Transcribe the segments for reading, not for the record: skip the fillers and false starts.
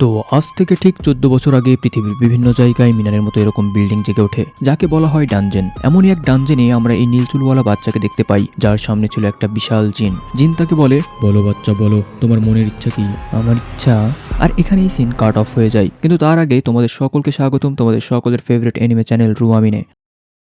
তো আজ থেকে ঠিক 14 বছর আগে পৃথিবীর বিভিন্ন জায়গায় মিনারের মতো এরকম বিল্ডিং জেগে ওঠে, যাকে বলা হয় ডানজেন। এমনই এক ডানজেনে আমরা এই নীলচুলওয়ালা বাচ্চাকে দেখতে পাই, যার সামনে ছিল একটা বিশাল জিন। জিন তাকে বলে, বলো বাচ্চা বলো, তোমার মনের ইচ্ছা কি? আমার ইচ্ছা। আর এখানেই সিন কাট অফ হয়ে যায়। কিন্তু তার আগে তোমাদের সকলকে স্বাগতম তোমাদের সকলের ফেভারিট অ্যানিমে চ্যানেল রুয়ামিনে।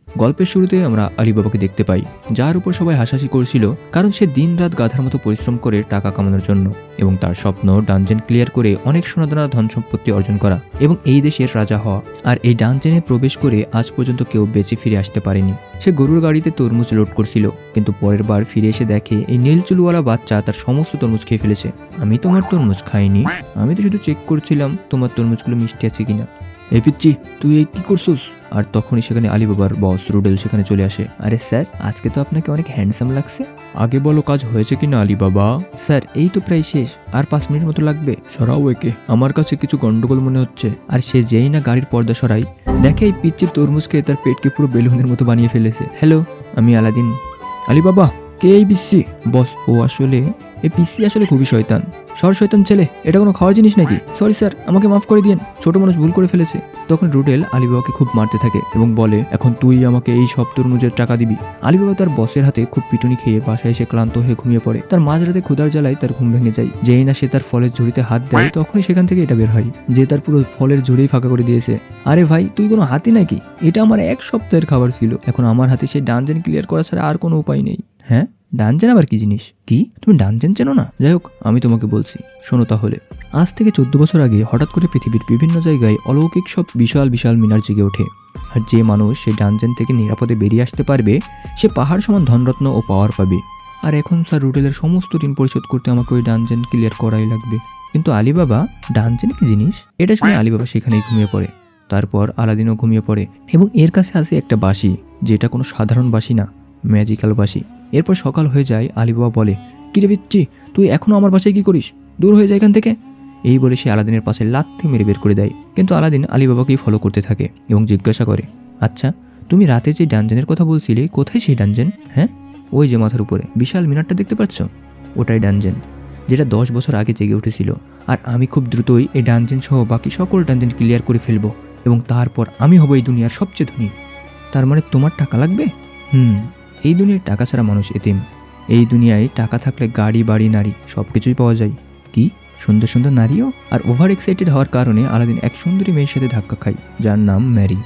গল্পের শুরুতে আমরা আলিবাবাকে দেখতে পাই, যার উপর সবাই হাসাহাসি করছিল, কারণ সে দিনরাত গাধার মতো পরিশ্রম করে টাকা কামানোর জন্য, এবং তার স্বপ্ন ডানজেন ক্লিয়ার করে অনেক সোনাদানা ধন সম্পত্তি অর্জন করা এবং এই দেশের রাজা হওয়া। আর এই ডানজেনে প্রবেশ করে আজ পর্যন্ত কেউ বেঁচে ফিরে আসতে পারেনি। সে গরুর গাড়িতে তরমুজ লোড করছিল, কিন্তু পরের বার ফিরে এসে দেখে এই নীলচুলওয়ালা বাচ্চা তার সমস্ত তরমুজ খেয়ে ফেলেছে। আমি তোমার তরমুজ খাইনি, আমি তো শুধু চেক করছিলাম তোমার তরমুজগুলো মিষ্টি আছে কিনা। এই পিচ্চি, তুই এই কি করছিস? আর তখনই সেখানে আলিবাবার বস রুডেল সেখানে চলে আসে। আরে স্যার, আজকে তো আপনাকে অনেক হ্যান্ডসাম লাগছে। আগে বলো কাজ হয়েছে কিনা আলিবাবা? স্যার এই তো প্রায় শেষ, আর 5 মিনিট মতো লাগবে। সরাও একে, আমার কাছে কিছু গন্ডগোল মনে হচ্ছে। আর সে যেই না গাড়ির পর্দা সরাই, দেখে এই পিচ্চির তরমুজ খেয়ে তার পেটকে পুরো বেলুনের মতো বানিয়ে ফেলেছে। হ্যালো, আমি আলাদিন। আলিবাবা, কে এই পিচ্চি? বস, ও আসলে এই পিসি আসলে খুবই শয়তান, শয়তান ছেলে। এটা কোনো খাওয়ার জিনিস নাকি? সরি স্যার, আমাকে মাফ করে দিন, ছোট মানুষ ভুল করে ফেলেছে। তখন রুডেল আলিবাবাকে খুব মারতে থাকে এবং বলে, এখন তুই আমাকে এই সব তরমুজের টাকা দিবি। আলিবাবা তার বসের হাতে খুব পিটুনি খেয়ে বাসায় এসে ক্লান্ত হয়ে ঘুমিয়ে পড়ে। তার মাঝরাতে ক্ষুধার জ্বালায় তার ঘুম ভেঙে যায়। যেই না সে তার ফলের ঝুড়িতে হাত দেয়, তখনই সেখান থেকে এটা বের হয় যে তার পুরো ফলের ঝুড়িই ফাঁকা করে দিয়েছে। আরে ভাই, তুই কোনো হাতি নাকি? এটা আমার 1 সপ্তাহের খাবার ছিল। এখন আমার হাতে সেই ডানজেন ক্লিয়ার করা ছাড়া আর কোনো উপায় নেই। হ্যাঁ, ডানজেন আবার কি জিনিস? কি তুমি ডানজেন চেনো না? যাই হোক, আমি তোমাকে বলছি, শোনো তাহলে। আজ থেকে 14 বছর আগে হঠাৎ করে পৃথিবীর বিভিন্ন জায়গায় অলৌকিক সব বিশাল বিশাল মিনার জেগে ওঠে। আর যে মানুষ সেই ডানজেন থেকে নিরাপদে বেরিয়ে আসতে পারবে, সে পাহাড় সমান ধনরত্ন ও পাওয়ার পাবে। আর এখন স্যার রুডেলের সমস্ত ঋণ পরিশোধ করতে আমাকে ওই ডানজেন ক্লিয়ার করাই লাগবে। কিন্তু আলিবাবা, ডানজেন কি জিনিস? এটা শুনে আলিবাবা সেখানেই ঘুমিয়ে পড়ে। তারপর আলাদিনও ঘুমিয়ে পড়ে এবং এর কাছে আসে একটা বাঁশি, যেটা কোনো সাধারণ বাঁশি না, ম্যাজিক্যাল বাঁশি। এরপর সকাল হয়ে যায়। আলিবাবা বলে, কিরে পিচ্চি, তুই এখনো আমার বাসায় কি করিস? দূর হয়ে যায় এখান থেকে। এই বলে সে আলাদিনের পাশে লাথি মেরে বের করে দেয়। কিন্তু আলাদিন আলিবাবাকেই ফলো করতে থাকে এবং জিজ্ঞাসা করে, আচ্ছা তুমি রাতে যে ডানজেনের কথা বলছিলে, কোথায় সেই ডানজেন? হ্যাঁ, ওই যে মাথার উপরে বিশাল মিনারটা দেখতে পাচ্ছ, ওটাই ডানজেন, যেটা 10 বছর আগে জেগে উঠেছিল। আর আমি খুব দ্রুতই এই ডানজেন সহ বাকি সকল ডানজেন ক্লিয়ার করে ফেলবো এবং তারপর আমি হব এই দুনিয়ার সবচেয়ে ধনী। তার মানে তোমার টাকা লাগবে? এই দুনিয়ায় টাকা ছাড়া মানুষ এতিম। এই দুনিয়ায় টাকা থাকলে গাড়ি বাড়ি নারী সবকিছুই পাওয়া যায়। কি সুন্দর সুন্দর নারীও? আর ওভার এক্সাইটেড হওয়ার কারণে আলাদিন এক সুন্দরী মেয়ের সাথে ধাক্কা খায়, যার নাম ম্যারি।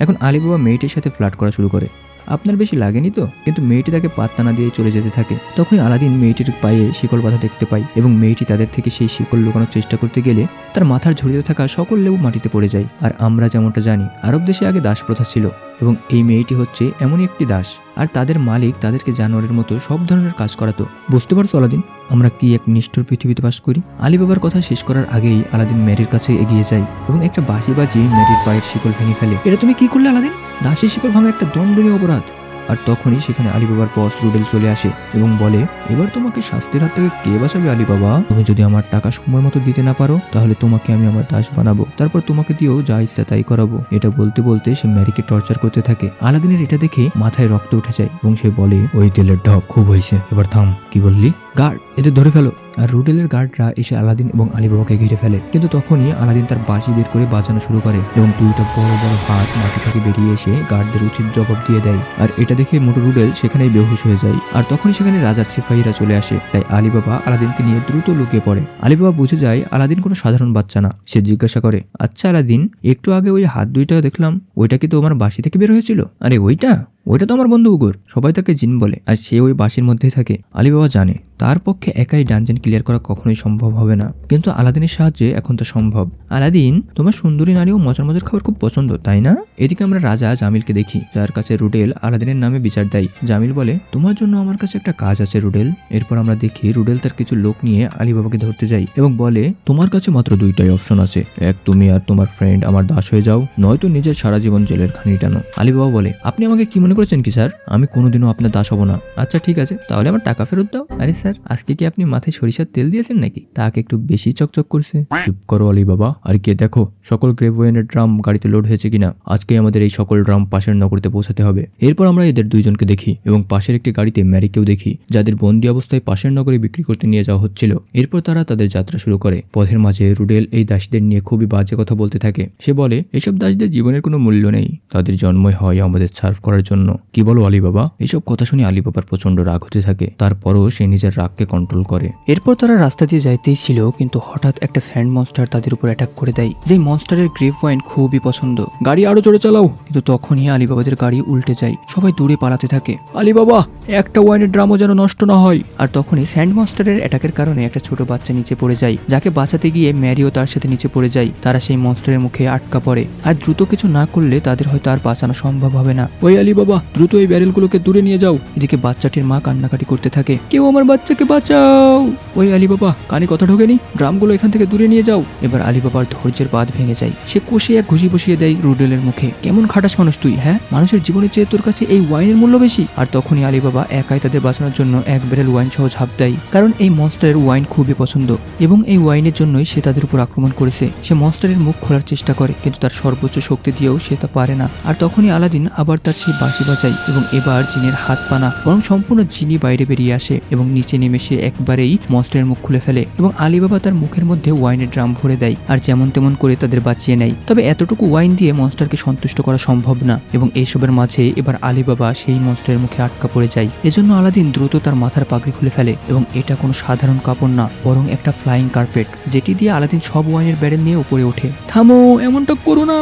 এখন আলিবাবা মেয়েটির সাথে ফ্লার্ট করা শুরু করে। আপনার বেশি লাগেনি তো? কিন্তু মেয়েটি তাকে পাত্তা না দিয়ে চলে যেতে থাকে। তখনই আলাদিন মেয়েটির পায়ে শিকল বাঁধা দেখতে পায় এবং মেয়েটি তাদের থেকে সেই শিকল লুকানোর চেষ্টা করতে গেলে তার মাথার ঝুড়িতে থাকা সকল লেবু মাটিতে পড়ে যায়। আর আমরা যেমনটা জানি, আরব দেশে আগে দাস প্রথা ছিল এবং এই মেয়েটি হচ্ছে এমনই একটি দাস। আর তাদের মালিক তাদেরকে জানোয়ারের মতো সব ধরনের কাজ করাতো। বুঝতে পারছো আলাদিন, আমরা কি এক নিষ্ঠুর পৃথিবীতে বাস করি? আলিবাবার কথা শেষ করার আগেই আলাদিন ম্যারির কাছে এগিয়ে যায় এবং একটা বাঁশি বাজিয়ে ম্যারির পায়ের শিকল ভেঙে ফেলে। এটা তুমি কি করলে আলাদিন? দাসের শিকল ভাঙা একটা দণ্ডনীয় অপরাধ। আর তখনই সেখানে আলিবাবার বস রুডেল চলে আসে এবং বলে, এবার তোমাকে শাস্তির হাত থেকে কে বাঁচাবে আলিবাবা? তুমি যদি আমার টাকা সময় মতো দিতে না পারো, তাহলে তোমাকে আমি আমার দাস বানাবো, তারপর তোমাকে দিয়েও যা ইচ্ছা তাই করাবো। এটা বলতে বলতে সে ম্যারিকে টর্চার করতে থাকে। আলাদিনের এটা দেখে মাথায় রক্ত উঠে যায় এবং সে বলে, ওই তেলের ঢপ খুব হয়েছে, এবার থাম। কি বললি? গার্ড, এদের ধরে ফেলো। আর রুডেলের গার্ডরা এসে আলাদিন এবং আলিবাবাকে ঘিরে ফেলে। কিন্তু তখনই আলাদিন তার বাঁশি বের করে বাজানো শুরু করে এবং 2টা বড় বড় হাত মাটি থেকে বেরিয়ে এসে গার্ডদের উচিত জবাব দিয়ে দেয়। আর এটা দেখে মোটু রুডেল সেখানেই বেহুশ হয়ে যায়। আর তখনই সেখানে রাজার সিপাহীরা চলে আসে। তাই আলিবাবা আলাদিনকে নিয়ে দ্রুত লুকিয়ে পড়ে। আলিবাবা বুঝে যায় আলাদিন কোনো সাধারণ বাচ্চা না। সে জিজ্ঞাসা করে, আচ্ছা আলাদিন, একটু আগে ওই হাত 2টা দেখলাম, ওইটা কি তোমার বাঁশি থেকে বের হয়েছিল? আরে ওইটা তো আমার বন্ধু উগর, সবাই তাকে জিন বলে, আর সে ওই বাঁশির মধ্যেই থাকে। আলিবাবা জানে তার পক্ষে একাই ডানজেন ক্লিয়ার করা কখনোই সম্ভব হবে না, কিন্তু আলাদিনের সাহায্যে এখন তো সম্ভব। আলাদিন, তোমার সুন্দরী নারী ও মজার মজার খাবার খুব পছন্দ, তাই না? এদিকে আমরা রাজা জামিলকে দেখি, যার কাছে রুডেল আলাদিনের নামে বিচার দেয়। জামিল বলে, তোমার জন্য আমার কাছে একটা কাজ আছে রুডেল। এরপর আমরা দেখি রুডেল তার কিছু লোক নিয়ে আলিবাবাকে ধরতে যায় এবং বলে, তোমার কাছে মাত্র 2টাই অপশন আছে, এক তুমি আর তোমার ফ্রেন্ড আমার দাস হয়ে যাও, নয়তো নিজের সারা জীবন জেলের খানি টানো। আলিবাবা বলে, আপনি আমাকে কি মনে করেছেন কি স্যার? আমি কোনোদিনও আপনার দাস হব না। আচ্ছা ঠিক আছে, তাহলে আমার টাকা ফেরত দাও। আরে স্যার, আজকে কি আপনি মাথায় সরিষার তেল দিয়েছেন নাকি? টাকা একটু বেশি চকচক করছে। চুপ করো আলী বাবা। আর কে দেখো সকল গ্রেভ ওয়েনের ড্রাম গাড়িতে লোড হয়েছে কিনা। আজকে আমাদের এই সকল ড্রাম পাশের নগরীতে পৌঁছাতে হবে। এরপর আমরা এদের দুইজনকে দেখি এবং পাশের একটি গাড়িতে ম্যারিকেও দেখি, যাদের বন্দি অবস্থায় পাশের নগরে বিক্রি করতে নিয়ে যাওয়া হচ্ছিল। এরপর তারা তাদের যাত্রা শুরু করে। পথের মাঝে রুডেল এই দাসীদের নিয়ে খুবই বাজে কথা বলতে থাকে। সে বলে, এসব দাসীদের জীবনের কোনো মূল্য নেই, তাদের জন্মই হয় আমাদের সার্ভ করার জন্য। কি বলো আলী বাবা? এইসব কথা শুনে আলী বাবার প্রচন্ড রাগ হতে থাকে। তারপরও সে নিজের রাগকে কন্ট্রোল করে। এরপর তারা রাস্তা দিয়ে যাইতেই ছিল, কিন্তু হঠাৎ একটা স্যান্ড মনস্টার তাদের উপর অ্যাটাক করে দেয়। যে মনস্টারের গ্রেভ ওয়াইন খুবই পছন্দ। গাড়ি আরো জোরে চালাও। কিন্তু তখনই আলী বাবাদের গাড়ি উল্টে যায়। সবাই দূরে পালাতে থাকে। আলী বাবা, একটা ওয়াইনের ড্রামও যেন নষ্ট না হয়। আর তখনই স্যান্ড মনস্টারের অ্যাটাকের কারণে একটা ছোট বাচ্চা নিচে পড়ে যায়, যাকে বাঁচাতে গিয়ে ম্যারিও তার সাথে নিচে পড়ে যায়। তারা সেই মনস্টারের মুখে আটকা পড়ে। আর দ্রুত কিছু না করলে তাদের হয়তো আর বাঁচানো সম্ভব হবে না। ওই আলী বাবা, দ্রুত এই ব্যারেলগুলোকে দূরে নিয়ে যাও। এদিকে বাচ্চাটির মা কান্নাকাটি করতে থাকে, কেউ আমার বাচ্চাকে বাঁচাও। ওই আলী বাবা, কানে কথা ঢোকেনি? ড্রামগুলো এখান থেকে দূরে নিয়ে যাও। এবার আলী বাবার ধৈর্যের বাঁধ ভেঙে যায়। সে কষে এক ঘুষি বসিয়ে দেয় রুডেলের মুখে। কেমন খাটাস মানুষ তুই, হ্যাঁ? মানুষের জীবনের চেয়ে তোর কাছে এই ওয়াইনের মূল্য বেশি? আর তখনই আলী বাবা একাই তাদের বাঁচানোর জন্য এক ব্যারেল ওয়াইন সহ ঝাঁপ দেয়, কারণ এই মনস্টারের ওয়াইন খুবই পছন্দ এবং এই ওয়াইনের জন্যই সে তাদের উপর আক্রমণ করেছে। সে মনস্টারের মুখ খোলার চেষ্টা করে, কিন্তু তার সর্বোচ্চ শক্তি দিয়েও সে তা পারে না। আর তখনই আলাদিন আবার তার সেই বাঁশি বাজায় এবং এবার জিনের হাত পা না, বরং সম্পূর্ণ জিনি বাইরে বেরিয়ে আসে এবং নিচে নেমে সে একবারেই মনস্টারের মুখ খুলে ফেলে এবং আলী বাবা তার মুখের মধ্যে ওয়াইনের ড্রাম ভরে দেয় আর যেমন তেমন করে তাদের বাঁচিয়ে নেয়। তবে এতটুকু ওয়াইন দিয়ে মনস্টারকে সন্তুষ্ট করা সম্ভব না এবং এইসবের মাঝে এবার আলী বাবা সেই মনস্টারের মুখে আটকা পড়ে যায়। এজন্য আলাদিন দ্রুত তার মাথার পাগড়ি খুলে ফেলে এবং এটা কোনো সাধারণ কাপড় না, বরং একটা ফ্লাইং কার্পেট, যেটি দিয়ে আলাদিন সব ওয়াইনের ব্যারেল নিয়ে উপরে ওঠে। থামো, এমনটা করো না।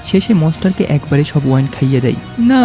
শেষে মনস্টারকে একবারে সব ওয়াইন খাইয়ে দেয়। না,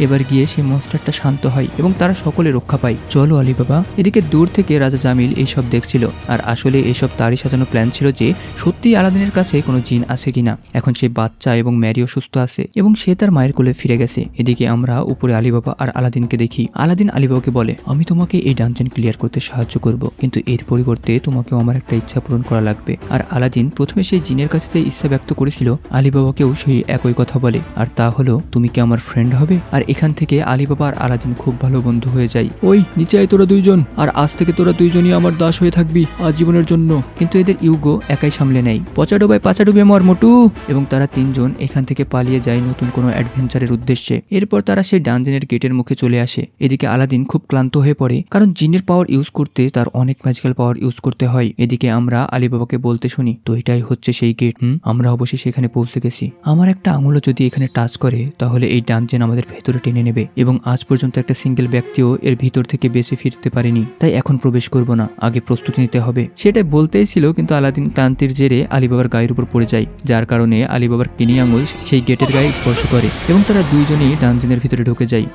এবার গিয়ে সেই মনস্টারটা শান্ত হয় এবং তারা সকলে রক্ষা পায়। চলো আলী বাবা। এদিকে দূর থেকে রাজা জামিল এইসব দেখছিল, আর আসলে এইসব তারই সাজানো প্ল্যান ছিল যে সত্যি আলাদিনের কাছে কোনো জিন আছে কিনা। এখন সে বাচ্চা এবং ম্যারিও সুস্থ আছে এবং সে তার মায়ের কোলে ফিরে গেছে। এদিকে আমরা উপরে আলী বাবা আর আলাদিনকে দেখি। আলাদিন আলী বাবাকে বলে, আমি তোমাকে এই ডানজেন ক্লিয়ার করতে সাহায্য করব, কিন্তু এর পরিবর্তে তোমাকেও আমার একটা ইচ্ছা পূরণ করা লাগবে। আর আলাদিন প্রথমে সেই জিনের কাছে যে ইচ্ছা ব্যক্ত করেছিল, আলী বাবাকেও সেই একই কথা বলে, আর তা হলো, তুমি কি আমার ফ্রেন্ড হবে? আর এখান থেকে আলী বাবা আর আলাদিন খুব ভালো বন্ধু হয়ে যায়। ওই নিচে আয় তোরা দুইজন, আর আজ থেকে তোরা দুইজনই আমার দাস হয়ে থাকবি আজীবনের জন্য। কিন্তু এদের ইউগো একাই সামলে নেয়। পচা ডোবায় পাচা ডুবে মর মোটু। এবং তারা তিনজন এখান থেকে পালিয়ে যায় নতুন কোনো অ্যাডভেঞ্চারের উদ্দেশ্যে। এরপর তারা সেই ডানজেনের গেটের মুখে চলে আসে। এদিকে আলাদিন খুব ক্লান্ত হয়ে পড়ে, কারণ জিনের পাওয়ার ইউজ করতে তার অনেক ম্যাজিক্যাল পাওয়ার ইউজ করতে হয়। এদিকে আমরা আলী বাবাকে বলতে শুনি, তো এটাই হচ্ছে সেই গেট। আমরা অবশ্যই সেখানে পৌঁছে গেছি। আমার একটা আঙুলও যদি এখানে টাচ করে, তাহলে এই ডানজেন আমাদের ভেতরে টেনে নেবে এবং আজ পর্যন্ত একটা সিঙ্গেল ব্যক্তিও এর ভিতর থেকে বেঁচে ফিরতে পারেনি। তাই এখন প্রবেশ করব না, আগে প্রস্তুতি নিতে হবে। সেটাই বলতেই ছিল, কিন্তু আলাদিন ক্লান্তির জেরে আলী বাবার গায়ের উপর পড়ে যায়, যার কারণে আলী বাবার কিনি আঙুল সেই গেটের গায়ে স্পর্শ করে এবং তারা দুইজনই ডানজেনের ভিতরে ঢুকে যায়।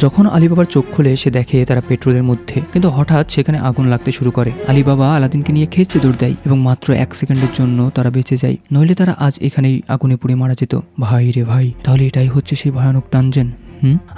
যখন আলী বাবার চোখ খুলে সে দেখে তারা পেট্রোলের মধ্যে, কিন্তু হঠাৎ সেখানে আগুন লাগতে শুরু করে। আলী বাবা আলাদিনকে নিয়ে খেঁচে দৌড় দেয় এবং মাত্র 1 সেকেন্ডের জন্য তারা বেঁচে যায়, নইলে তারা আজ এখানেই আগুনে পুড়ে মারা যেত। ভাই রে ভাই, তাহলে এটাই হচ্ছে সেই ভয়ানক ডানজেন।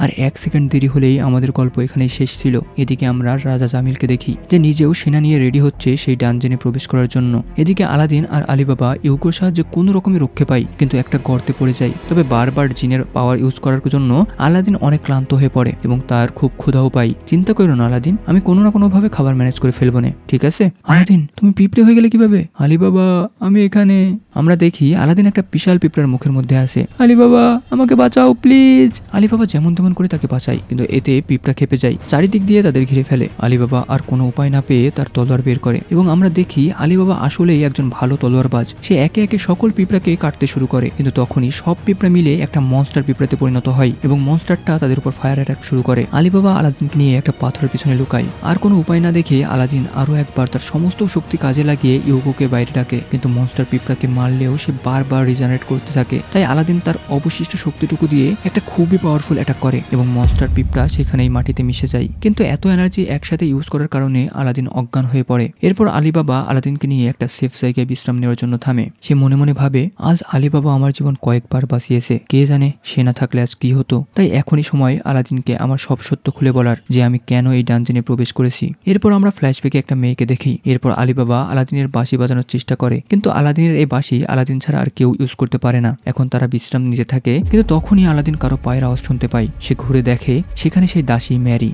আর 1 সেকেন্ড দেরি হলেই আমাদের গল্প এখানেই শেষ ছিল। এদিকে আমরা রাজা জামিলকে দেখি যে নিজেও সেনা নিয়ে রেডি হচ্ছে সেই ডানজেনে প্রবেশ করার জন্য। এদিকে আলাদিন আর আলী বাবা ইউগোর সাহায্যে কোনো রকমের রক্ষে পায়, কিন্তু একটা গর্তে পড়ে যায়। তবে বারবার জিনের পাওয়ার ইউজ করার জন্য আলাদিন অনেক ক্লান্ত হয়ে পড়ে এবং তার খুব ক্ষুধাও পায়। চিন্তা করো না আলাদিন, আমি কোনো না কোনো ভাবে খাবার ম্যানেজ করে ফেলবো না, ঠিক আছে? আলাদিন, তুমি পিঁপড়ে হয়ে গেলে কিভাবে? আলী বাবা, আমি এখানে। আমরা দেখি আলাদিন একটা বিশাল পিঁপড়ার মুখের মধ্যে আছে। আলী বাবা, আমাকে বাঁচাও প্লিজ। আলী বাবা যেমন তেমন করে তাকে বাঁচায়, কিন্তু এতে পিঁপড়া খেপে যায়, চারিদিক দিয়ে তাদের ঘিরে ফেলে। আলী বাবা আর কোনো উপায় না পেয়ে তার তলোয়ার বের করে এবং আমরা দেখি আলী বাবা আসলেই একজন ভালো তলোয়ারবাজ। সে একে একে সকল পিঁপড়াকে কাটতে শুরু করে, কিন্তু তখনই সব পিঁপড়া মিলে একটা মনস্টার পিঁপড়াতে পরিণত হয় এবং মনস্টারটা তাদের উপর ফায়ার অ্যাটাক শুরু করে। আলী বাবা আলাদিনকে নিয়ে একটা পাথরের পিছনে লুকায়। আর কোনো উপায় না দেখে আলাদিন আরো একবার তার সমস্ত শক্তি কাজে লাগিয়ে ইউগোকে বাইরে ডাকে, কিন্তু মনস্টার পিঁপড়াকে মারলেও সে বারবার রিজেনারেট করতে থাকে। তাই আলাদিন তার অবশিষ্ট শক্তিটুকু দিয়ে একটা খুবই পাওয়ারফুল অ্যাটাক করে এবং মনস্টার পিঁপড়া সেখানেই মাটিতে মিশে যায়। কিন্তু এত এনার্জি একসাথে ইউজ করার কারণে আলাদিন অজ্ঞান হয়ে পড়ে। এরপর আলী বাবা আলাদিনকে নিয়ে একটা সেফ জায়গায় বিশ্রাম নেওয়ার জন্য থামে। সে মনে মনে ভাবে, আজ আলী বাবা আমার জীবন কয়েকবার বাঁচিয়েছে, কে জানে সে না থাকলে আজ কি হতো। তাই এখনই সময় আলাদিনকে আমার সব সত্য খুলে বলার, যে আমি কেন এই ডানজেনে প্রবেশ করেছি। এরপর আমরা ফ্ল্যাশব্যাকে একটা মেয়েকে দেখি। এরপর আলী বাবা আলাদিনের বাঁশি বাজানোর চেষ্টা করে, কিন্তু আলাদিনের এই বাঁশি আলাদিন ছাড়া আর কেউ ইউজ করতে পারে না। এখন তারা বিশ্রাম নিতে থাকে, কিন্তু তখনই আলাদিন কারো পায়ের আওয়াজ শুনতে দেখতে পায়। সে ঘুরে দেখে সেখানে সেই দাসী ম্যারি।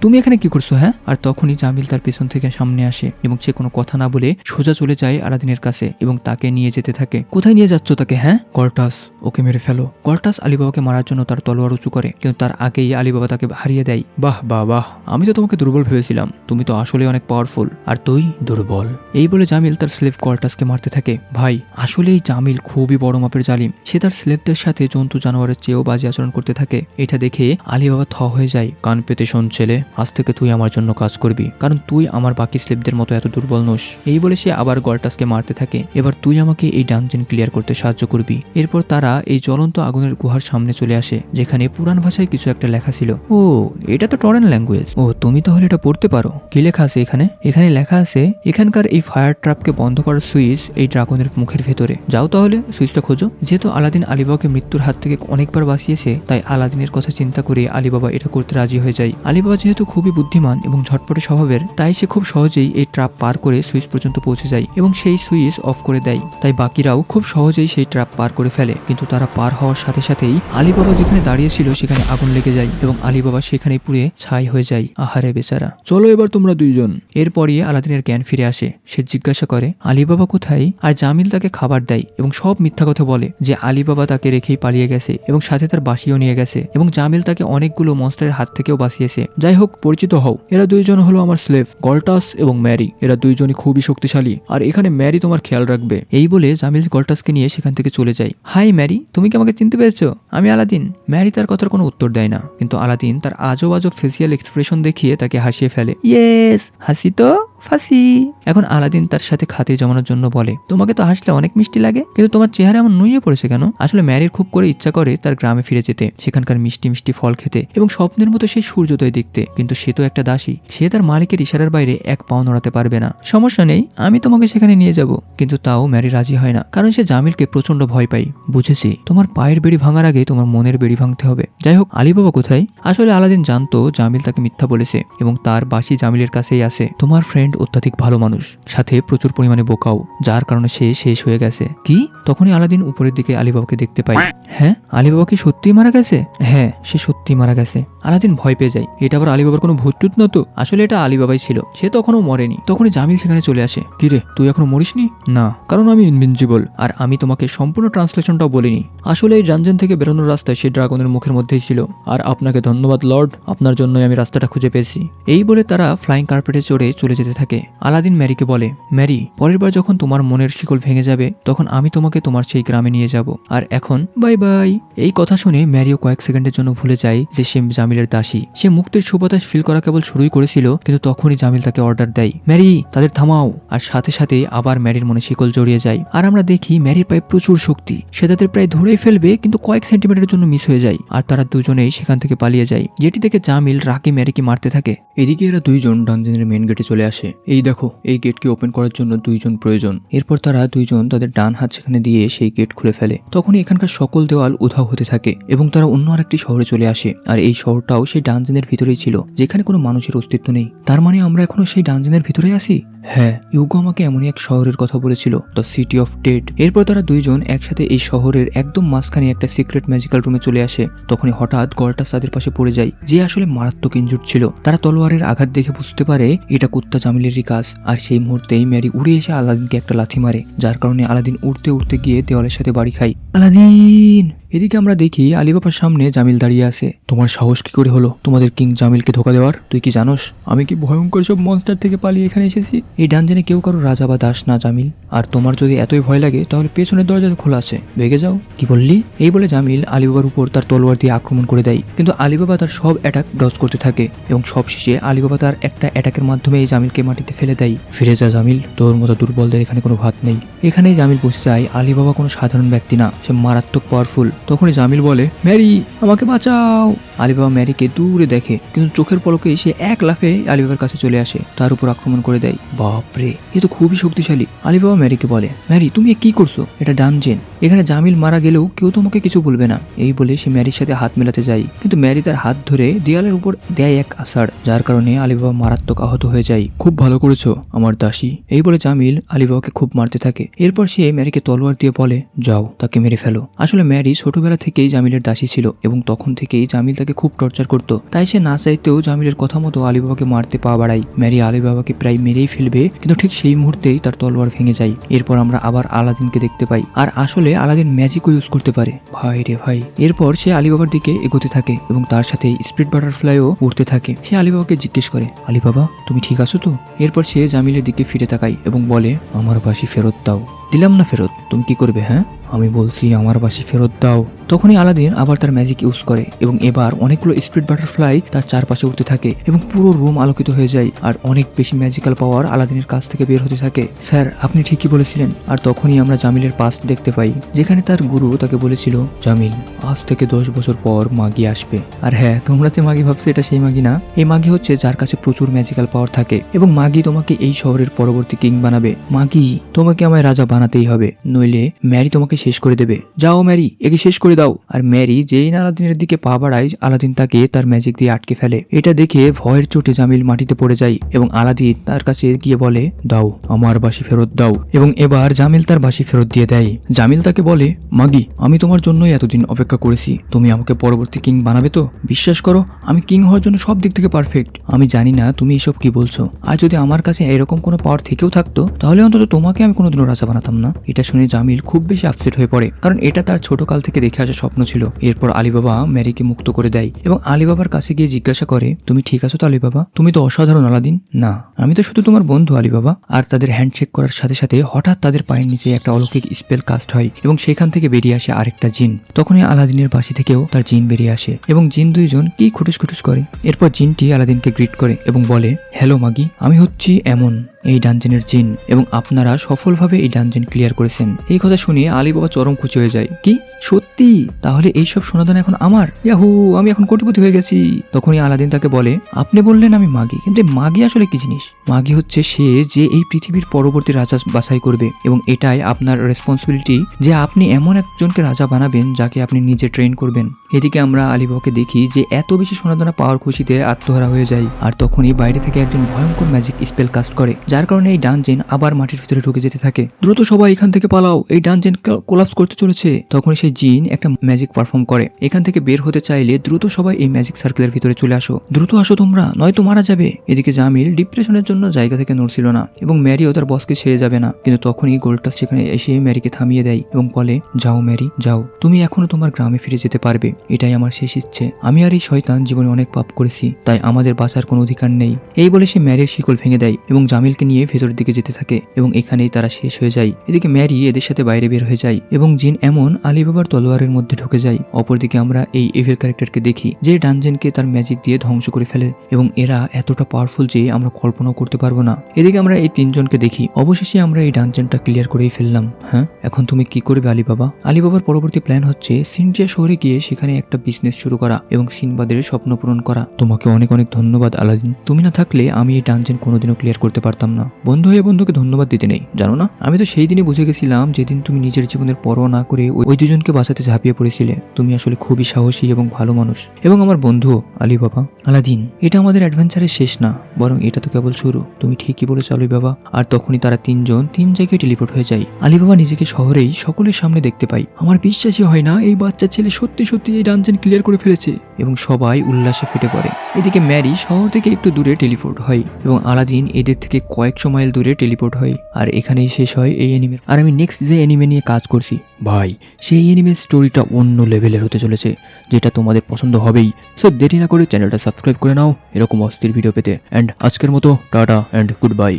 তুমি এখানে কি করছো হ্যাঁ? আর তখনই জামিল তার পেছন থেকে সামনে আসে এবং সে কোনো কথা না বলে সোজা চলে যায় আলাদিনের কাছে এবং তাকে নিয়ে যেতে থাকে। কোথায় নিয়ে যাচ্ছ তাকে? হ্যাঁ? কর্টাস, ওকে মেরে ফেলো। কর্টাস আলীবাবাকে মারার জন্য তার তলোয়ার উঁচু করে, কিন্তু তার আগেই আলীবাবা তাকে হারিয়ে দেয়। বাহ বাহ বাহ, আমি তো তোমাকে দুর্বল ভেবেছিলাম, তুমি তো আসলে অনেক পাওয়ারফুল, আর তুই দুর্বল। এই বলে জামিল তার স্লেভ কর্টাসকে মারতে থাকে। ভাই, আসলে এই জামিল খুবই বড় মাপের জালিম। সে তার স্লেভদের সাথে জন্তু জানোয়ারের চেয়েও বাজে আচরণ করতে থাকে। এটা দেখে আলীবাবা থ হয়ে যায়। কান পেতে শোন ছেলে, আজ থেকে তুই আমার জন্য কাজ করবি, কারণ তুই আমার বাকি স্লেভদের মতো এত দুর্বল নোস। এই বলে সে আবার কর্টাসকে মারতে থাকে। এবার তুই আমাকে এই ডানজেন ক্লিয়ার করতে সাহায্য করবি। এরপর তারা এই জ্বলন্ত আগুনের গুহার সামনে চলে আসে, যেখানে পুরান ভাষায় কিছু একটা লেখা ছিল। ও, এটা তো টরেন ল্যাঙ্গুয়েজ। ও, তুমি তাহলে এটা পড়তে পারো। কি লেখা আছে এখানে? এখানে লেখা আছে, এখানকার এই ফায়ার ট্র্যাপকে বন্ধ করার সুইচ এই ড্রাগনের মুখের ভেতরে। যাও তাহলে সুইচটা খোঁজো। যেহেতু আলাদিন আলীবাবাকে মৃত্যুর হাত থেকে অনেকবার বাঁচিয়েছে, তাই আলাদিনের কথা চিন্তা করে আলীবাবা এটা করতে রাজি হয়ে যায়। আলীবাবা যেহেতু খুবই বুদ্ধিমান এবং ঝটপটে স্বভাবের, তাই সে খুব সহজেই এই ট্র্যাপ পার করে সুইচ পর্যন্ত পৌঁছে যায় এবং সেই সুইচ অফ করে দেয়। তাই বাকিরাও খুব সহজেই সেই ট্র্যাপ পার করে ফেলে। কিন্তু তারা পার হওয়ার সাথে সাথেই আলীবাবা যেখানে দাঁড়িয়েছিল সেখানে আগুন লেগে যায় এবং আলীবাবা সেখানে পুড়ে ছাই হয়ে যায়। আহারে বেচারা। চলো এবার তোমরা দুইজন। এরপরই আলাদিনের জ্ঞান ফিরে আসে। সে জিজ্ঞাসা করে আলীবাবা কোথায়, আর জামিল তাকে খাবার দেয় এবং সব মিথ্যা কথা বলে যে আলীবাবা তাকে রেখেই পালিয়ে গেছে এবং সাথে তার বাঁশিও নিয়ে গেছে এবং জামিল তাকে অনেকগুলো মনস্টারের হাত থেকেও বাঁচিয়েছে। যাই হোক, পরিচিত হও, এরা দুইজন হলো আমার স্লেভ গল্টাস এবং ম্যারি। এরা দুইজনই খুবই শক্তিশালী, আর এখানে ম্যারি তোমার খেয়াল রাখবে। এই বলে জামিল গল্টাসকে নিয়ে সেখান থেকে চলে যায়। হাই ম্যারি, তুমি কি আমাকে চিনতে পেরেছো? আমি আলাদিন। ম্যারি তার কথার কোনো উত্তর দেয় না, কিন্তু আলাদিন তার আজব আজব ফেসিয়াল এক্সপ্রেশন দেখিয়ে তাকে হাসিয়ে ফেলে। ইয়েস, হাসি তো ফাঁসি। এখন আলাদিন তার সাথে খাতির জমানোর জন্য বলে, তোমাকে তো হাসলে অনেক মিষ্টি লাগে, কিন্তু তোমার চেহারা এমন নুয়ে পড়েছে কেন? আসলে ম্যারির খুব করে ইচ্ছা করে তার গ্রামে ফিরে যেতে, সেখানকার মিষ্টি মিষ্টি ফল খেতে এবং স্বপ্নের মতো সেই সূর্যোদয় দেখতে, কিন্তু সে তো একটা দাসী। সে তার মালিকের ইশারার বাইরে এক পাও নড়াতে পারবে না। সমস্যা নেই, আমি তোমাকে সেখানে নিয়ে যাব। কিন্তু তাও ম্যারি রাজি হয় না, কারণ সে জামিলকে প্রচন্ড ভয় পায়। বুঝেছি, তোমার পায়ের বেড়ি ভাঙার আগে তোমার মনের বেড়ি ভাঙতে হবে। যাই হোক, আলীবাবা কোথায়? আসলে আলাদিন জানতো জামিল তাকে মিথ্যা বলেছে এবং তার বাসি জামিলের কাছেই আছে। তোমার ফ্রেন্ড অত্যাধিক ভালো মানুষ, সাথে প্রচুর পরিমাণে বোকাও, যার কারণে সে শেষ হয়ে গেছে। কি? তখনই আলাদিন উপরের দিকে আলীবাবাকে দেখতে পায়। হ্যাঁ, আলীবাবা কি সত্যিই মারা গেছে? হ্যাঁ, সে সত্যি মারা গেছে। আলাদিন ভয় পেয়ে যায়। এটা আবার আলীবাবার কোনো ভূত টুত নতো, আসলে এটা আলীবাবাই ছিল, সে তখনও মরেনি। তখনই জামিল সেখানে চলে আসে। কিরে, তুই এখনো মরিসনি? না, কারণ আমি ইনভিনজিবল, আর আমি তোমাকে সম্পূর্ণ ট্রান্সলেশনটাও বলিনি। আসলে এই ডানজেন থেকে বেরোনোর রাস্তায় সেই ড্রাগনের মুখের মধ্যেই ছিল, আর আপনাকে ধন্যবাদ লর্ড, আপনার জন্যই আমি রাস্তাটা খুঁজে পেয়েছি। এই বলে তারা ফ্লাইং কার্পেটে চড়ে চলে যেতে থাকে। আলাদিন ম্যারিকে বলে, ম্যারি, পরের বার যখন তোমার মনের শিকল ভেঙে যাবে তখন আমি তোমাকে তোমার সেই গ্রামে নিয়ে যাব, আর এখন বাই বাই। এই কথা শুনে ম্যারিও কয়েক সেকেন্ডের জন্য ভুলে যায় যে সে জামিলের দাসী। সে মুক্তির সুবাতাস ফিল করা কেবল শুরুই করেছিল, কিন্তু তখনই জামিল তাকে অর্ডার দেয়, ম্যারি, তাদের থামাও। আর সাথে সাথে আবার ম্যারির মনে শিকল জড়িয়ে যায়, আর আমরা দেখি ম্যারির পায়ে প্রচুর শক্তি। সে তাদের প্রায় ধরেই ফেলবে, কিন্তু কয়েক সেন্টিমিটারের জন্য মিস হয়ে যায়, আর তারা দুজনেই সেখান থেকে পালিয়ে যায়। যেটি দেখে জামিল রাগে ম্যারিকে মারতে থাকে। এদিকে এরা দুইজন ডানজেনের মেন গেটে চলে আসে। এই দেখো, এই গেটকে ওপেন করার জন্য দুইজন প্রয়োজন। এরপর তারা দুইজন তাদের ডান হাত সেখানে দিয়ে সেই গেট খুলে ফেলে। তখনই এখানকার সকল দেওয়াল উধাও হতে থাকে এবং তারা অন্য আরেকটি শহরে চলে আসে। আর এই শহরটাও সেই ডানজেনের ভিতরেই ছিল, যেখানে কোনো মানুষের অস্তিত্ব নেই। তার মানে আমরা এখনো সেই ডানজেনের ভিতরেই আছি। হ্যাঁ, ইউগো আমাকে এমনই এক শহরের কথা বলেছিল, দ্য সিটি অফ ডেড। এরপর তারা দুইজন একসাথে এই শহরের একদম মাঝখানে একটা সিক্রেট ম্যাজিক্যাল রুমে চলে আসে। তখনই হঠাৎ গলটাস তাদের পাশে পড়ে যায়, যে আসলে মারাত্মক ইনজুর্ড ছিল। তারা তলোয়ারের আঘাত দেখে বুঝতে পারে এটা কুত্তা জামিলেরই কাজ, আর সেই মুহূর্তেই ম্যারি উড়ে এসে আলাদিনকে একটা লাথি মারে, যার কারণে আলাদিন উড়তে উড়তে গিয়ে দেওয়ালের সাথে বাড়ি খায়। আলাদিন! এদিকে আমরা দেখি আলীবাবার সামনে জামিল দাঁড়িয়ে আছে। তোমার সাহস কি করে হলো তোমাদের কিং জামিলকে ধোকা দেওয়ার? তুই কি জানোস আমি কি ভয়ঙ্কর সব মনস্টার থেকে পালিয়ে এখানে এসেছি? এই ডানজেনে কেউ কারো রাজা বা দাস না জামিল, আর তোমার যদি এতই ভয় লাগে তাহলে পেছনের দরজা খোলা আছে, ভেগে যাও। কি বললি? এই বলে জামিল আলীবাবার উপর তার তলোয়ার দিয়ে আক্রমণ করে দেয়, কিন্তু আলীবাবা তার সব অ্যাটাক ডজ করতে থাকে এবং সবশেষে আলীবাবা তার একটা অ্যাটাকের মাধ্যমে এই জামিলকে মাটিতে ফেলে দেয়। ফিরে যা জামিল, তোর মতো দুর্বলদের এখানে কোনো ভাত নেই। এখানেই জামিল বুঝে যায় আলীবাবা কোনো সাধারণ ব্যক্তি না, সে মারাত্মক পাওয়ারফুল। তখনই জামিল বলে, ম্যারি, আমাকে বাঁচাও। আলীবাবা ম্যারিকে দূরে দেখে, কিন্তু চোখের পলকেই সে এক লাফে আলীবাবার কাছে চলে আসে, তার উপর আক্রমণ করে দেয়। বাপরে, এ তো খুবই শক্তিশালী। আলীবাবা ম্যারিকে বলে, ম্যারি, তুমি কি করছো? এটা ডানজেন, এখানে জামিল মারা গেলেও কেউ তোমাকে কিছু বলবে না। এই বলে সে ম্যারির সাথে হাত মেলাতে যায়, কিন্তু ম্যারি তার হাত ধরে দেয়ালের উপর দেয় এক আছাড়, যার কারণে আলীবাবা মারাত্মক আহত হয়ে যায়। খুব ভালো করেছো আমার দাসী। এই বলে জামিল আলীবাবাকে খুব মারতে থাকে। এরপর সে ম্যারিকে তলোয়ার দিয়ে বলে, যাও, তাকে মেরে ফেলো। আসলে ম্যারি ছোট ছোটবেলা থেকেই জামিলের দাসী ছিল এবং তখন থেকেই জামিল তাকে খুব টর্চার করত। তাই সে না চাইতেও জামিলের কথা মতো আলীবাবাকে মারতে পা বাড়ায়। ম্যারি আলীবাবাকে প্রায় মেরেই ফেলবে, কিন্তু ঠিক সেই মুহূর্তেই তার তলোয়ার ভেঙে যায়। এরপর আমরা আবার আলাদিনকে দেখতে পাই, আর আসলে আলাদিন ম্যাজিকও ইউজ করতে পারে। ভাই রে ভাই। এরপর সে আলীবাবার দিকে এগোতে থাকে এবং তার সাথে স্পিড বাটারফ্লাইও উঠতে থাকে। সে আলীবাবাকে জিজ্ঞেস করে, আলীবাবা তুমি ঠিক আছো তো? এরপর সে জামিলের দিকে ফিরে তাকায় এবং বলে, আমার বাঁশি ফেরত দাও। দিলাম না ফেরত, তুমি কি করবে? হ্যাঁ, আমি বলছি আমার বাঁশি ফেরত দাও। তখনই আলাদিন আবার তার ম্যাজিক ইউজ করে এবং এবার অনেকগুলো স্পিড বাটারফ্লাই তার চারপাশে উঠতে থাকে এবং পুরো রুম আলোকিত হয়ে যায় আর অনেক বেশি ম্যাজিক্যাল পাওয়ার আলাদিনের কাছ থেকে বের হতে থাকে। স্যার, আপনি ঠিকই বলেছিলেন। আর তখনই আমরা জামিলের পাস্ট দেখতে পাই, যেখানে তার গুরু তাকে বলেছিল, জামিল, আজ থেকে 10 বছর পর মাগি আসবে। আর হ্যাঁ, তোমরা যে মাগি ভাবছো এটা সেই মাগি না। এই মাগি হচ্ছে যার কাছে প্রচুর ম্যাজিক্যাল পাওয়ার থাকে এবং মাগি তোমাকে এই শহরের পরবর্তী কিং বানাবে। মাগি, তোমাকে আমায় রাজা বানাতেই হবে, নইলে ম্যারি তোমাকে শেষ করে দেবে। যাও ম্যারি, একে শেষ করে দাও। আর ম্যারি যেই না আলাদিনের দিকে পা বাড়ায়, আলাদিন তাকে তার ম্যাজিক দিয়ে আটকে ফেলে। এটা দেখে ভয়ের চোটে জামিল মাটিতে পড়ে যায় এবং আলাদিন তার কাছে গিয়ে বলে, দাও আমার বাঁশি ফেরত দাও। এবং এবার জামিল তার বাঁশি ফেরত দিয়ে দেয়। জামিল তাকে বলে, মাগি, আমি তোমার জন্যই এতদিন অপেক্ষা করেছি। তুমি আমাকে পরবর্তী কিং বানাবে তো? বিশ্বাস করো, আমি কিং হওয়ার জন্য সব দিক থেকে পারফেক্ট। আমি জানি না তুমি এসব কি বলছো, আর যদি আমার কাছে এরকম কোনো পাওয়ার থেকেও থাকতো তাহলে অন্তত তোমাকে আমি কোনোদিনও রাজা বানাতাম না। এটা শুনে জামিল খুব বেশি আপসেট হয়ে পড়ে, কারণ এটা তার ছোটকাল থেকে দেখে আসা স্বপ্ন ছিল। এরপর আলীবাবা ম্যারিকে মুক্ত করে দেয় এবং আলীবাবার কাছে গিয়ে জিজ্ঞাসা করে, তুমি ঠিক আছো তো আলীবাবা? তুমি তো অসাধারণ আলাদিন। না, আমি তো শুধু তোমার বন্ধু আলীবাবা। আর তাদের হ্যান্ডশেক করার সাথে সাথে হঠাৎ তাদের পায়ের নিচে একটা অলৌকিক স্পেল কাস্ট হয় এবং সেখান থেকে বেরিয়ে আসে আরেকটা জিন। তখনই আলাদিনের বাঁশি থেকেও তার জিন বেরিয়ে আসে এবং জিন দুইজন কি খুটুস খুটুস করে। এরপর জিনটি আলাদিনকে গ্রিট করে এবং বলে, হ্যালো মাগি, আমি হচ্ছি এমন এই ডানজেনের জিন এবং আপনারা সফলভাবে এই ডানজেন ক্লিয়ার করেছেন। এই কথা শুনে আলীবাবা চরম খুশি হয়ে যায়। কি সত্যি? তাহলে এইসব সোনাদান এখন আমার? ইয়াহু, আমি এখন কোটিপতি হয়ে গেছি। তখনই আলাদিন তাকে বলে, আপনি বললেন আমি মাগি, কিন্তু মাগি আসলে কি জিনিস? মাগি হচ্ছে সে যে এই পৃথিবীর পরবর্তী রাজা বাছাই করবে এবং এটাই আপনার রেসপন্সিবিলিটি যে আপনি এমন একজনকে রাজা বানাবেন যাকে আপনি নিজে ট্রেন করবেন। এদিকে আমরা আলীবাবাকে দেখি যে এত বেশি সোনাদানা পাওয়ার খুশিতে আত্মহারা হয়ে যায়। আর তখনই বাইরে থেকে একজন ভয়ঙ্কর ম্যাজিক স্পেল কাস্ট করে, যার কারণে এই ডানজেন আবার মাটির ভিতরে ঢুকে যেতে থাকে। দ্রুত সবাই এখান থেকে পালাও, এই ডানজেন কোলাপস করতে চলেছে। তখনই সেই জিন একটা ম্যাজিক পারফর্ম করে। এখান থেকে বের হতে চাইলে দ্রুত সবাই এই ম্যাজিক সার্কেলের ভিতরে চলে আসো, দ্রুত আসো তোমরা, নয়তো মারা যাবে। এদিকে জামিল ডিপ্রেশনের জন্য জায়গা থেকে নড়ছিল না এবং ম্যারিও তার বসকে ছেড়ে যাবে না, কিন্তু তখনই গোল্ডটাস সেখানে এসে ম্যারিকে থামিয়ে দেয় এবং বলে, যাও ম্যারি যাও, তুমি এখনো তোমার গ্রামে ফিরে যেতে পারবে। এটাই আমার শেষ ইচ্ছে। আমি আর এই শয়তান জীবনে অনেক পাপ করেছি, তাই আমাদের বাঁচার কোনো অধিকার নেই। এই বলে সে ম্যারির শিকল ভেঙে দেয় এবং জামিলকে নিয়ে ভেতরের দিকে যেতে থাকে এবং এখানেই তারা শেষ হয়ে যায়। এদিকে ম্যারি এদের সাথে বাইরে বের হয়ে যায় এবং জিন এমন আলীবাবার তলোয়ারের মধ্যে ঢুকে যায়। অপরদিকে আমরা এই এভিল ক্যারেক্টারকে দেখি যে ডানজেনকে তার ম্যাজিক দিয়ে ধ্বংস করে ফেলে এবং এরা এতটা পাওয়ারফুল যে আমরা কল্পনাও করতে পারবো না। এদিকে আমরা এই তিনজনকে দেখি। অবশেষে আমরা এই ডানজেনটা ক্লিয়ার করেই ফেললাম। হ্যাঁ, এখন তুমি কি করবে আলীবাবা? আলীবাবার পরবর্তী প্ল্যান হচ্ছে সিনজিয়া শহরে গিয়ে সেখানে একটা বিজনেস শুরু করা এবং সিনবাদের স্বপ্ন পূরণ করা। তোমাকে অনেক অনেক ধন্যবাদ আলাদিন, তুমি না থাকলে আমি এই ডানজেন কোনোদিনও ক্লিয়ার করতে পারতাম না। বন্ধু হয়ে বন্ধুকে ধন্যবাদ দিতে নেই, জানো না? আমি তো সেই দিনই বুঝে গেছিলাম যেদিন তুমি নিজের জীবনের পরোয়া না করে ওই দুজনকে বাঁচাতে ঝাঁপিয়ে পড়েছিলে। তুমি আসলে খুবই সাহসী এবং ভালো মানুষ এবং আমার বন্ধু আলীবাবা। আলাদিন, এটা আমাদের অ্যাডভেঞ্চারের শেষ না, বরং এটা তো কেবল শুরু। তুমি ঠিকই বলেছো আলীবাবা। আর তখনই তারা তিনজন তিন জায়গায় টেলিপোর্ট হয়ে যায়। আলীবাবা নিজেকে শহরেই সকলের সামনে দেখতে পাই। আমার বিশ্বাসই হয় না এই বাচ্চা ছেলে সত্যি সত্যি এই ডানজেন ক্লিয়ার করে ফেলেছে এবং সবাই উল্লাসে ফেটে পড়ে। এদিকে ম্যারি শহর থেকে একটু দূরে টেলিপোর্ট হয় এবং আলাদিন এদের থেকে কয়েকশো মাইল দূরে টেলিপোর্ট হয়। আর এখানেই শেষ হয় এই অ্যানিমে। আর আমি নেক্সট যে অ্যানিমে নিয়ে কাজ করছি ভাই, সেই অ্যানিমের স্টোরিটা অন্য লেভেলের হতে চলেছে, যেটা তোমাদের পছন্দ হবেই। সো দেরি না করে চ্যানেলটা সাবস্ক্রাইব করে নাও এরকম অস্থির ভিডিও পেতে। অ্যান্ড আজকের মতো টাটা অ্যান্ড গুড বাই।